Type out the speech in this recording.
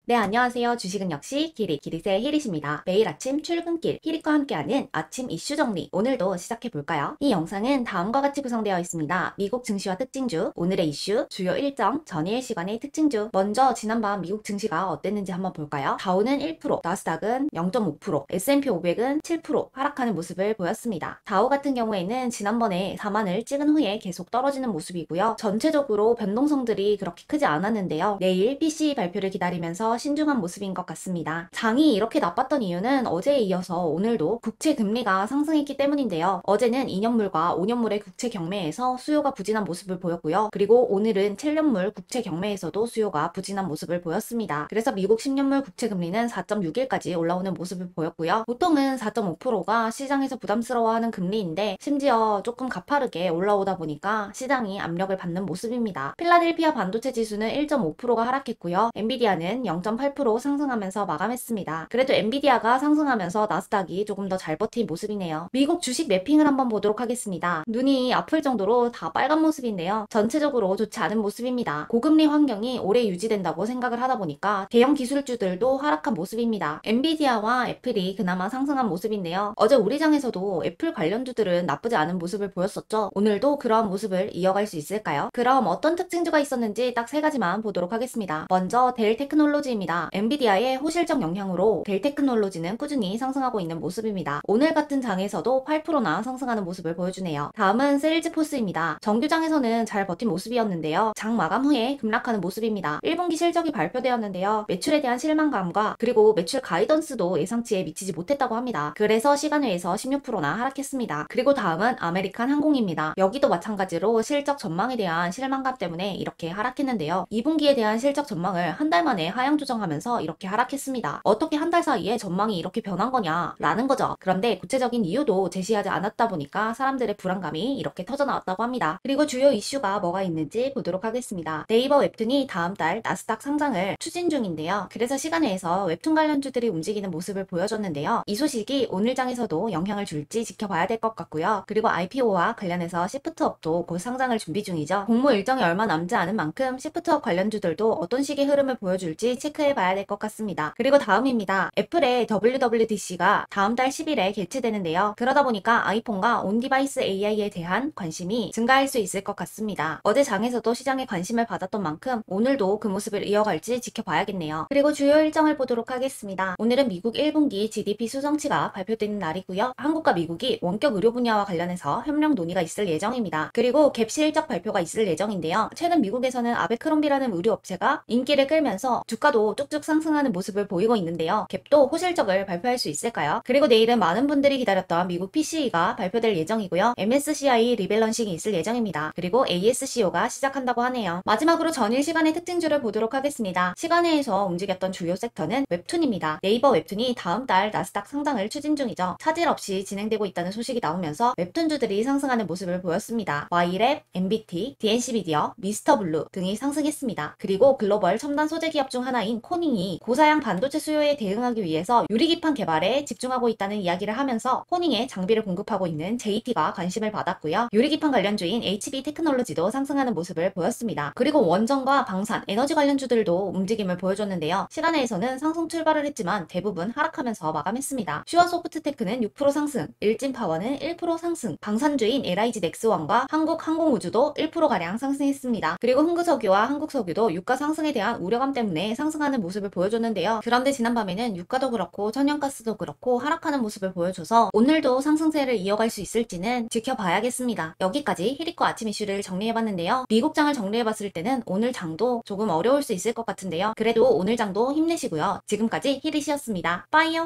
네, 안녕하세요. 주식은 역시 기릿의 히릿입니다. 매일 아침 출근길 히릿과 함께하는 아침 이슈 정리, 오늘도 시작해볼까요? 이 영상은 다음과 같이 구성되어 있습니다. 미국 증시와 특징주, 오늘의 이슈, 주요 일정, 전일 시간의 특징주. 먼저 지난밤 미국 증시가 어땠는지 한번 볼까요? 다우는 1%, 나스닥은 0.5%, S&P 500은 7% 하락하는 모습을 보였습니다. 다우 같은 경우에는 지난번에 4만을 찍은 후에 계속 떨어지는 모습이고요. 전체적으로 변동성들이 그렇게 크지 않았는데요. 내일 PCE 발표를 기다리면서 신중한 모습인 것 같습니다. 장이 이렇게 나빴던 이유는 어제에 이어서 오늘도 국채 금리가 상승했기 때문인데요. 어제는 2년물과 5년물의 국채 경매에서 수요가 부진한 모습을 보였고요. 그리고 오늘은 7년물 국채 경매에서도 수요가 부진한 모습을 보였습니다. 그래서 미국 10년물 국채 금리는 4.61까지 올라오는 모습을 보였고요. 보통은 4.5%가 시장에서 부담스러워하는 금리인데 심지어 조금 가파르게 올라오다 보니까 시장이 압력을 받는 모습입니다. 필라델피아 반도체 지수는 1.5%가 하락했고요. 엔비디아는 0.8% 상승하면서 마감했습니다. 그래도 엔비디아가 상승하면서 나스닥이 조금 더 잘 버틴 모습이네요. 미국 주식 매핑을 한번 보도록 하겠습니다. 눈이 아플 정도로 다 빨간 모습인데요. 전체적으로 좋지 않은 모습입니다. 고금리 환경이 오래 유지된다고 생각을 하다 보니까 대형 기술주들도 하락한 모습입니다. 엔비디아와 애플이 그나마 상승한 모습인데요. 어제 우리 장에서도 애플 관련주들은 나쁘지 않은 모습을 보였었죠. 오늘도 그러한 모습을 이어갈 수 있을까요? 그럼 어떤 특징주가 있었는지 딱 세 가지만 보도록 하겠습니다. 먼저 델 테크놀로지입니다. 엔비디아의 호실적 영향으로 델 테크놀로지는 꾸준히 상승하고 있는 모습입니다. 오늘 같은 장에서도 8%나 상승하는 모습을 보여주네요. 다음은 세일즈포스입니다. 정규장에서는 잘 버틴 모습이었는데요. 장 마감 후에 급락하는 모습입니다. 1분기 실적이 발표되었는데요. 매출에 대한 실망감과 그리고 매출 가이던스도 예상치에 미치지 못했다고 합니다. 그래서 시간외에서 16%나 하락했습니다. 그리고 다음은 아메리칸 항공입니다. 여기도 마찬가지로 실적 전망에 대한 실망감 때문에 이렇게 하락했는데요. 2분기에 대한 실적 전망을 한 달 만에 하향 조정하면서 이렇게 하락했습니다. 어떻게 한 달 사이에 전망이 이렇게 변한 거냐 라는 거죠. 그런데 구체적인 이유도 제시하지 않았다 보니까 사람들의 불안감이 이렇게 터져나왔다고 합니다. 그리고 주요 이슈가 뭐가 있는지 보도록 하겠습니다. 네이버 웹툰이 다음 달 나스닥 상장을 추진 중인데요. 그래서 시간외에서 웹툰 관련주들이 움직이는 모습을 보여줬는데요. 이 소식이 오늘 장에서도 영향을 줄지 지켜봐야 될 것 같고요. 그리고 IPO와 관련해서 시프트업도 곧 상장을 준비 중이죠. 공모 일정이 얼마 남지 않은 만큼 시프트업 관련주들도 어떤 식의 흐름을 보여줄지 체크해봐야 될 것 같습니다. 그리고 다음입니다. 애플의 WWDC가 다음 달 10일에 개최되는데요. 그러다 보니까 아이폰과 온디바이스 AI에 대한 관심이 증가할 수 있을 것 같습니다. 어제 장에서도 시장에 관심을 받았던 만큼 오늘도 그 모습을 이어갈지 지켜봐야겠네요. 그리고 주요 일정을 보도록 하겠습니다. 오늘은 미국 1분기 GDP 수정치가 발표되는 날이고요. 한국과 미국이 원격 의료 분야와 관련해서 협력 논의가 있을 예정입니다. 그리고 갭 실적 발표가 있을 예정인데요. 최근 미국에서는 아베크롬비라는 의료업체가 인기를 끌면서 주가도 쭉쭉 상승하는 모습을 보이고 있는데요. 갭도 호실적을 발표할 수 있을까요? 그리고 내일은 많은 분들이 기다렸던 미국 PCE가 발표될 예정이고요. MSCI 리밸런싱이 있을 예정입니다. 그리고 ASCO가 시작한다고 하네요. 마지막으로 전일 시간의 특징주를 보도록 하겠습니다. 시간외에서 움직였던 주요 섹터는 웹툰입니다. 네이버 웹툰이 다음 달 나스닥 상장을 추진 중이죠. 차질 없이 진행되고 있다는 소식이 나오면서 웹툰주들이 상승하는 모습을 보였습니다. Y랩, MBT, DNC미디어, 미스터블루 등이 상승했습니다. 그리고 글로벌 첨단 소재 기업 중 하나인 코닝이 고사양 반도체 수요에 대응하기 위해서 유리기판 개발에 집중하고 있다는 이야기를 하면서 코닝에 장비를 공급하고 있는 JT가 관심을 받았고요. 유리기판 관련주인 HB 테크놀로지도 상승하는 모습을 보였습니다. 그리고 원전과 방산, 에너지 관련주들도 움직임을 보여줬는데요. 시간외에서는 상승 출발을 했지만 대부분 하락하면서 마감했습니다. 슈어소프트테크는 6% 상승, 일진파워는 1% 상승, 방산주인 LIG 넥스원과 한국항공우주도 1%가량 상승했습니다. 그리고 흥구석유와 한국석유도 유가 상승에 대한 우려감 때문에 상승하는 모습을 보여줬는데요. 그런데 지난밤에는 유가도 그렇고 천연가스도 그렇고 하락하는 모습을 보여줘서 오늘도 상승세를 이어갈 수 있을지는 지켜봐야겠습니다. 여기까지 히릿과 아침 이슈를 정리해봤는데요. 미국 장을 정리해봤을 때는 오늘 장도 조금 어려울 수 있을 것 같은데요. 그래도 오늘 장도 힘내시고요. 지금까지 히릿이었습니다. 빠이요.